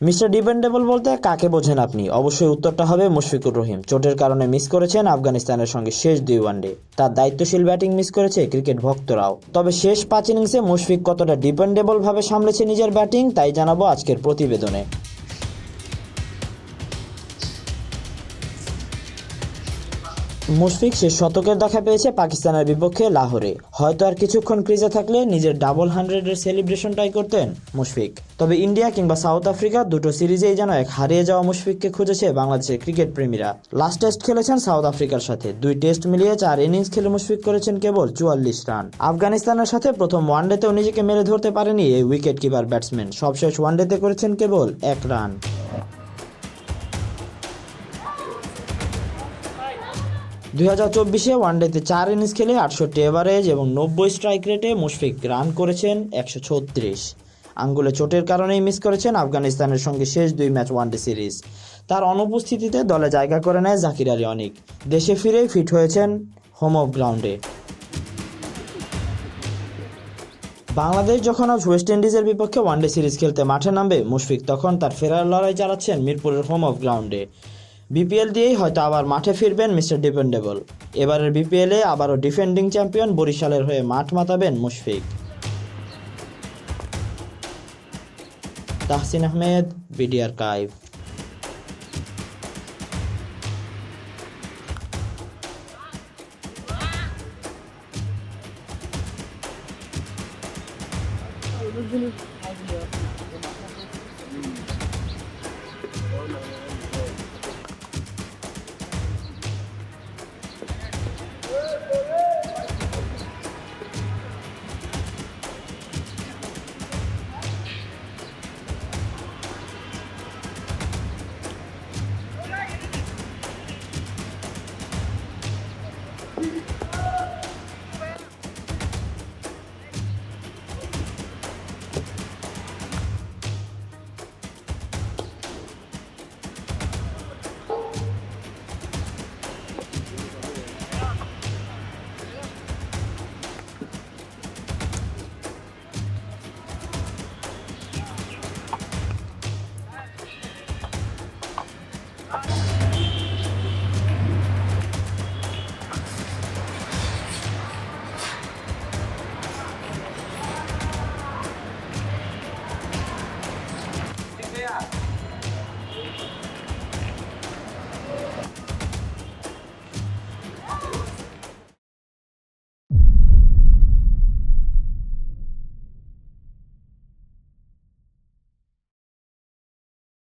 Mister dependable বলতে কাকে বোঝেন আপনি? অবশ্যই উত্তরটা হবে মুশফিকুর রহিম। চোটের কারণে মিস করেছেন আফগানিস্তানের সঙ্গে শেষ 2 ওয়ানডে। তার দায়িত্বশীল ব্যাটিং মিস করেছে ক্রিকেট ভক্তরাও। তবে শেষ 5 ইনিংসে মুশফিক কতটা ডিপেন্ডেবল ভাবে সামলেছে নিজের ব্যাটিং, তাই জানাবো আজকের প্রতিবেদনে। মুশফিক শেষ শতকের দেখা পেয়েছে পাকিস্তানের বিপক্ষে লাহোরে। হয়তো আর কিছুক্ষণ ক্রিজে থাকলে নিজের ডাবল 100-এর সেলিব্রেশনটাই করতেন মুশফিক। তবে ইন্ডিয়া কিংবা সাউথ আফ্রিকা দুটো সিরিজেই যেন এক হারিয়ে যাওয়া মুশফিককে খুঁজেছে বাংলাদেশের ক্রিকেট প্রেমীরা। লাস্ট টেস্ট খেলেছেন সাউথ আফ্রিকার সাথে। 2 টেস্ট মিলিয়ে 4 ইনিংস খেলে মুশফিক করেছেন কেবল 44 রান। আফগানিস্তানের সাথে প্রথম ওয়ানডেতেও নিজেকে মেলে ধরতে পারেনি এই উইকেট কিপার ব্যাটসম্যান। সবশেষ ওয়ানডেতে করেছেন কেবল 1 রান। 2024-এ ওয়ানডেতে 4 ইনিংস খেলে 68 এভারেজ এবং 90 স্ট্রাইক রেটে মুশফিক রান করেছেন 136। আঙ্গুলে চোটের কারণেই মিস করেছেন আফগানিস্তানের সঙ্গে শেষ 2 ম্যাচ ওয়ানডে সিরিজ। তার অনুপস্থিতিতে দলে জায়গা করে নেয় জাকির আলী অনিক। দেশে ফিরেই ফিট হয়েছেন হোম অফ গ্রাউন্ডে। বাংলাদেশ যখন আজ ওয়েস্ট ইন্ডিজের বিপক্ষে ওয়ানডে সিরিজ খেলতে মাঠে নামবে, মুশফিক তখন তার ফেরার লড়াই চালাচ্ছেন মিরপুরের হোম অফ গ্রাউন্ডে। বিপিএল দিয়েই হয়তো আবার মাঠে ফিরবেন মিস্টার ডিপেন্ডেবল। এবারের বিপিএলে আবারও ডিফেন্ডিং চ্যাম্পিয়ন বরিশালের হয়ে মাঠ মাতাবেন মুশফিক। Tahsin Ahmed, BD archive.